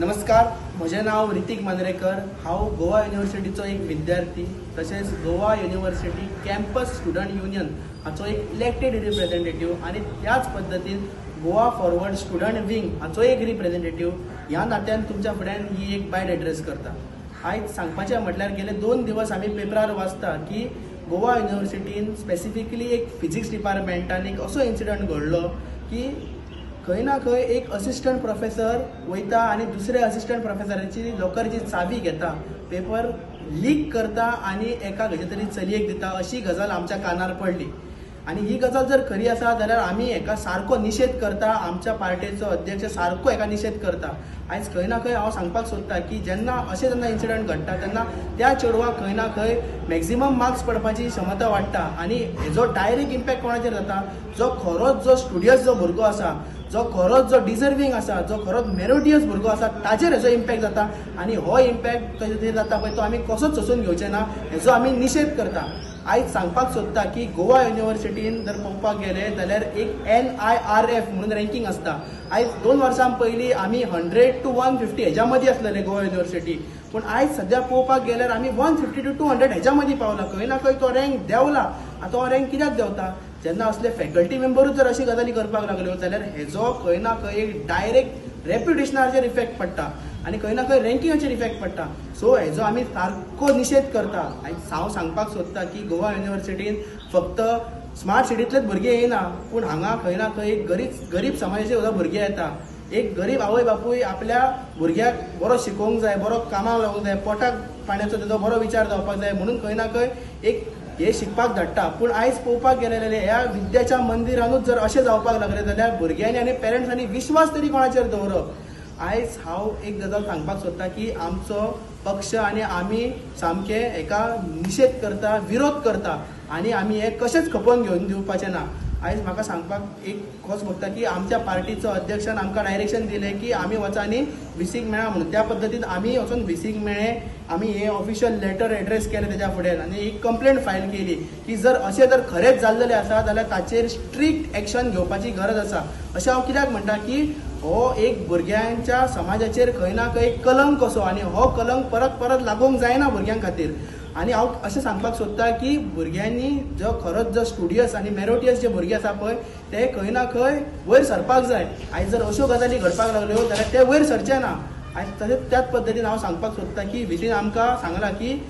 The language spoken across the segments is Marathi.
नमस्कार, म्हजें नाव ऋतिक मांद्रेकर। हांव गोवा युनिवर्सिटीचो एक विद्यार्थी, तशेंच Goa university campus student union हाचो एक इलेक्टेड रिप्रेझेंटेटिव्ह आनी त्याच पद्दतीन गोवा फॉरवर्ड स्टुडंट विंग हाचो एक रिप्रेझेंटेटिव्ह ह्या नात्यान तुमच्या फुड्यान ही एक बायट एड्रेस करता। आयज सांगपाचें म्हटल्यार गेले 2 दिवस आमी पेपरार वाचता की गोवा युनिवर्सिटीन स्पेसिफिकली एक फिजिक्स डिपार्टमेंटान एक असो इन्सिडंट घडलो की खंय ना खंय एक असिस्टंट प्रोफेसर वयता आनी दुसरे असिस्टंट प्रोफेसराची लॉकरची चावी घेता, पेपर लीक करता आनी एका खंयच्या तरी चलयेक दिता, अशी गजाल आमच्या कानार पडली। आनी ही गजाल जर खरी आसा जाल्यार आमी हेका सारको निशेध करता, आमच्या पार्टीचो अध्यक्ष सारको हेका निशेध करता। आयज खंय ना खंय हांव सांगपाक सोदता की जेन्ना इन्सिडंट घडटा तेन्ना त्या चेडवाक खंय ना खंय मॅक्झिमम मार्क्स पडपाची क्षमता वाडटा आनी हेजो डायरेक्ट इम्पॅक्ट कोणाचेर जाता, जो खरोच जो स्टुडियस जो भुरगो आसा, जो खरोच जो डिजर्विंग आसा, जो खरोच मेरिटियस भुरगो आसा ताचेर हेजो इम्पॅक्ट जाता। आनी हो इम्पॅक्ट जो जाता पळय तो आमी कसोच सोसून घेवचे ना, हेजो आमी निशेध करता। आयज सांगपाक सोदता की गोवा युनिवर्सिटीन जर पळोवपाक गेले जाल्यार एक NIRF म्हणून रँकींग आसता। आयज 2 वर्सां पयलीं आमी 100 to 150 हेज्या मदीं आसलेले गोवा युनिवर्सिटी, पूण आयज सद्या पळोवपाक गेल्यार आमी 150 to 200 हेज्या मदीं पावला। खंय ना खंय तो रँक देंवला। आतां हो रँक कित्याक देंवता? जेन्ना असले फॅकल्टी मेंबरूच जर अशी गजाली करपाक लागल्यो जाल्यार हेजो खंय ना खंय एक डायरेक्ट रेप्युटेशनाचेर इफेक्ट पडटा आनी खंय ना खंय रँकिंगाचेर इफेक्ट पडटा। सो हेजो आमी सारको निशेध करता। हांव सांगपाक सोदता की गोवा युनिवर्सिटीन फक्त स्मार्ट सिटींतलेच भुरगे येयना, पूण हांगा खंय ना खंय एक गरीब समाजाचे सुद्दां भुरगे येता। एक गरीब आवय बापूय आपल्या भुरग्याक बरो शिकोवंक जाय, बरो कामाक लागूंक जाय, पोटाक पाण्याचो तेजो बरो विचार जावपाक जाय म्हणून खंय ना खंय एक हे शिकपाक धाडटा। पूण आयज पळोवपाक गेले जाल्यार ह्या विद्याच्या मंदिरानूच जर अशें जावपाक लागलें जाल्यार भुरग्यांनी आनी पेरंट्सांनी विश्वास तरी कोणाचेर दवरप? आयज हांव एक गजाल सांगपाक सोदता की आमचो पक्ष आनी आमी सामके हेका निशेध करता, विरोध करता आनी आमी हे कशेंच खपोवन घेवन दिवपाचें ना। आयज म्हाका सांगपाक एक खोस भोगता की आमच्या पार्टीचो अध्यक्षान आमकां डायरेक्शन दिलें की आमी वचांनी व्हीसीक मेळा म्हणून। त्या पद्दतीन आमी वचून व्हीसीक मेळ्ळे, आमी हे ऑफिशियल लेटर एड्रेस केलें तेज्या फुडें आनी एक कंप्लेंट फायल केली की जर अशें जर खरेंच जाल्लेलें आसा जाल्यार ताचेर स्ट्रिक्ट एक्शन घेवपाची गरज आसा। अशें हांव कित्याक म्हणटा की हो एक भुरग्यांच्या समाजाचेर खंय ना खंय कलंक कसो आनी हो कलंक परत परत लागूंक जायना भुरग्यां खातीर। आनी हांव अशें सांगपाक सोदता की भुरग्यांनी जो खरोच जो स्टुडियस आनी मेरिटियस जे भुरगे आसा पळय ते खंय ना खंय वयर सरपाक जाय। आयज जर अश्यो गजाली घडपाक लागल्यो जाल्यार ते वयर सरचे ना। आयज तशेंच त्याच पद्दतीन हांव सांगपाक सोदता की व्हीसीन आमकां सांगलां की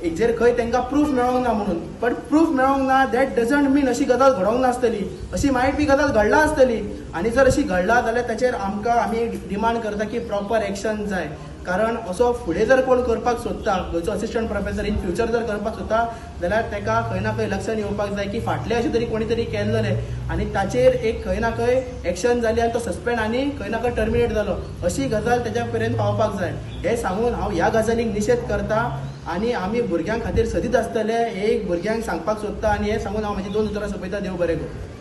हेजेर खंय तांकां प्रूफ मेळोंक ना म्हणून, बट प्रूफ मेळोंक ना दॅट डजंट मीन अशी गजाल घडोंक नासतली, अशी मायट बी गजाल घडला आसतली। आनी जर अशी घडला जाल्यार ताचेर आमी डिमांड करता की प्रॉपर एक्शन जाय। कारण असो फुडें जर कोण करपाक सोदता, गोंयचो असिस्टंट प्रोफेसर इन फ्युचर जर करपाक सोदता जाल्यार ताका खंय ना खंय लक्षान येवपाक जाय की फाटलें अशें तरी कोणी तरी केल्लें आनी ताचेर एक खंय ना खंय एक्शन जाली आनी तो सस्पेंड आनी खंय ना खंय टर्मिनेट जालो, अशी गजाल तेज्या पर्यंत पावपाक जाय। हें सांगून हांव ह्या गजालीक निशेध करता आनी आमी भुरग्यां खातीर सदीत आसतले हे एक भुरग्यांक सांगपाक सोदता आनी हें सांगून हांव म्हाजी 2 उतरां सोंपयता। देव बरें करूं।